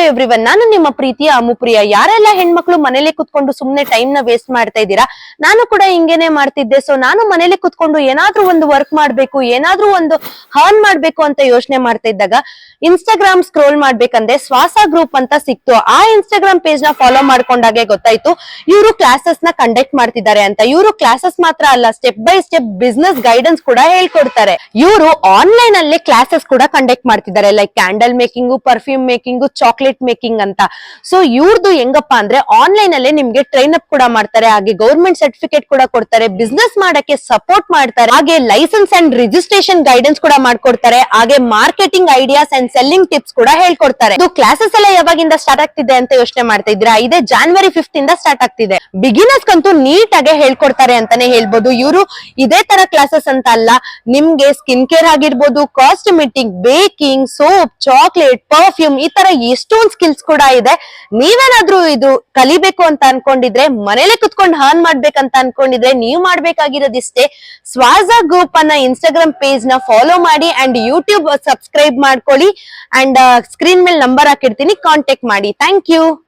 Hello everyone, ನಾನು ನಿಮ್ಮ ಪ್ರೀತಿಯ ಅಮುಪ್ರಿಯ. ಯಾರೆಲ್ಲ ಹೆಣ್ಮಕ್ಳು ಮನೇಲಿ ಕುತ್ಕೊಂಡು ಸುಮ್ನೆ ಟೈಮ್ ನ ವೇಸ್ಟ್ ಮಾಡ್ತಾ ಇದ್ದೀರಾ, ನಾನು ಕೂಡ ಹಿಂಗೇನೆ ಮಾಡ್ತಿದ್ದೆ. ಸೊ ನಾನು ಮನೇಲಿ ಕುತ್ಕೊಂಡು ಏನಾದ್ರೂ ಒಂದು ವರ್ಕ್ ಮಾಡ್ಬೇಕು, ಏನಾದ್ರೂ ಒಂದು ಹರ್ನ್ ಮಾಡ್ಬೇಕು ಅಂತ ಯೋಚನೆ ಮಾಡ್ತಾ ಇದ್ದಾಗ ಇನ್ಸ್ಟಾಗ್ರಾಮ್ ಸ್ಕ್ರೋಲ್ ಮಾಡ್ಬೇಕಂದ್ರೆ ಶ್ವಾಸ ಗ್ರೂಪ್ ಅಂತ ಸಿಕ್ತು. ಆ ಇನ್ಸ್ಟಾಗ್ರಾಮ್ ಪೇಜ್ ನ ಫಾಲೋ ಮಾಡ್ಕೊಂಡಾಗೆ ಗೊತ್ತಾಯ್ತು ಇವರು ಕ್ಲಾಸಸ್ ನ ಕಂಡಕ್ಟ್ ಮಾಡ್ತಿದ್ದಾರೆ ಅಂತ. ಇವರು ಕ್ಲಾಸಸ್ ಮಾತ್ರ ಅಲ್ಲ, step by step business guidance ಕೂಡ ಹೇಳ್ಕೊಡ್ತಾರೆ. ಇವರು ಆನ್ಲೈನ್ ಅಲ್ಲಿ ಕ್ಲಾಸಸ್ ಕೂಡ ಕಂಡಕ್ಟ್ ಮಾಡ್ತಿದ್ದಾರೆ, like candle making, perfume making, chocolate making ಅಂತ. ಸೊ ಇವ್ರದ್ದು ಹೆಂಗಪ್ಪ ಅಂದ್ರೆ ಆನ್ಲೈನ್ ಅಲ್ಲೇ ನಿಮ್ಗೆ ಟ್ರೈನ್ ಅಪ್ ಕೂಡ ಮಾಡ್ತಾರೆ, ಹಾಗೆ ಗೌರ್ಮೆಂಟ್ ಸರ್ಟಿಫಿಕೇಟ್ ಕೂಡ ಕೊಡ್ತಾರೆ, ಬಿಸ್ನೆಸ್ ಮಾಡಕ್ಕೆ ಸಪೋರ್ಟ್ ಮಾಡ್ತಾರೆ, ಹಾಗೆ ಲೈಸೆನ್ಸ್ ಅಂಡ್ ರಿಜಿಸ್ಟ್ರೇಷನ್ ಗೈಡೆನ್ಸ್ ಕೂಡ ಮಾಡ್ಕೊಡ್ತಾರೆ, ಹಾಗೆ marketing ideas and selling tips ಕೂಡ ಹೇಳ್ಕೊಡ್ತಾರೆ. ಇದು ಕ್ಲಾಸಸ್ ಎಲ್ಲ ಯಾವಾಗಿಂದ ಸ್ಟಾರ್ಟ್ ಆಗ್ತಿದೆ ಅಂತ ಯೋಚನೆ ಮಾಡ್ತಾ ಇದ್ದೀರಾ? ಇದೇ January 5th ಇಂದ ಸ್ಟಾರ್ಟ್ ಆಗ್ತಿದೆ. ಬಿಗಿನರ್ಸ್ ಕಂತೂ ನೀಟ್ ಆಗಿ ಹೇಳ್ಕೊಡ್ತಾರೆ ಅಂತಾನೆ ಹೇಳ್ಬೋದು. ಇವರು ಇದೇ ತರ ಕ್ಲಾಸಸ್ ಅಂತ ಅಲ್ಲ, ನಿಮ್ಗೆ ಸ್ಕಿನ್ ಕೇರ್ ಆಗಿರ್ಬೋದು, cosmetic, baking, soap, chocolate, perfume, ಈ ತರ ಎಷ್ಟೊಂದು ಸ್ಕಿಲ್ಸ್ ಕೂಡ ಇದೆ. ನೀವೇನಾದ್ರೂ ಇದು ಕಲಿಬೇಕು ಅಂತ ಅನ್ಕೊಂಡಿದ್ರೆ, ಮನೇಲೆ ಕುತ್ಕೊಂಡು ಹರ್ನ್ ಮಾಡ್ಬೇಕಂತ ಅನ್ಕೊಂಡಿದ್ರೆ, ನೀವು ಮಾಡ್ಬೇಕಾಗಿರೋದಿಷ್ಟೇ, ಸ್ವಾಸ ಗ್ರೂಪ್ ಅನ್ನ ಇನ್ಸ್ಟಾಗ್ರಾಮ್ ಪೇಜ್ ನ ಫಾಲೋ ಮಾಡಿ ಅಂಡ್ ಯೂಟ್ಯೂಬ್ ಸಬ್ಸ್ಕ್ರೈಬ್ ಮಾಡ್ಕೊಳ್ಳಿ. ಅಂಡ್ ಸ್ಕ್ರೀನ್ ಮೇಲೆ ನಂಬರ್ ಹಾಕಿರ್ತೀನಿ, ಕಾಂಟ್ಯಾಕ್ಟ್ ಮಾಡಿ. Thank you.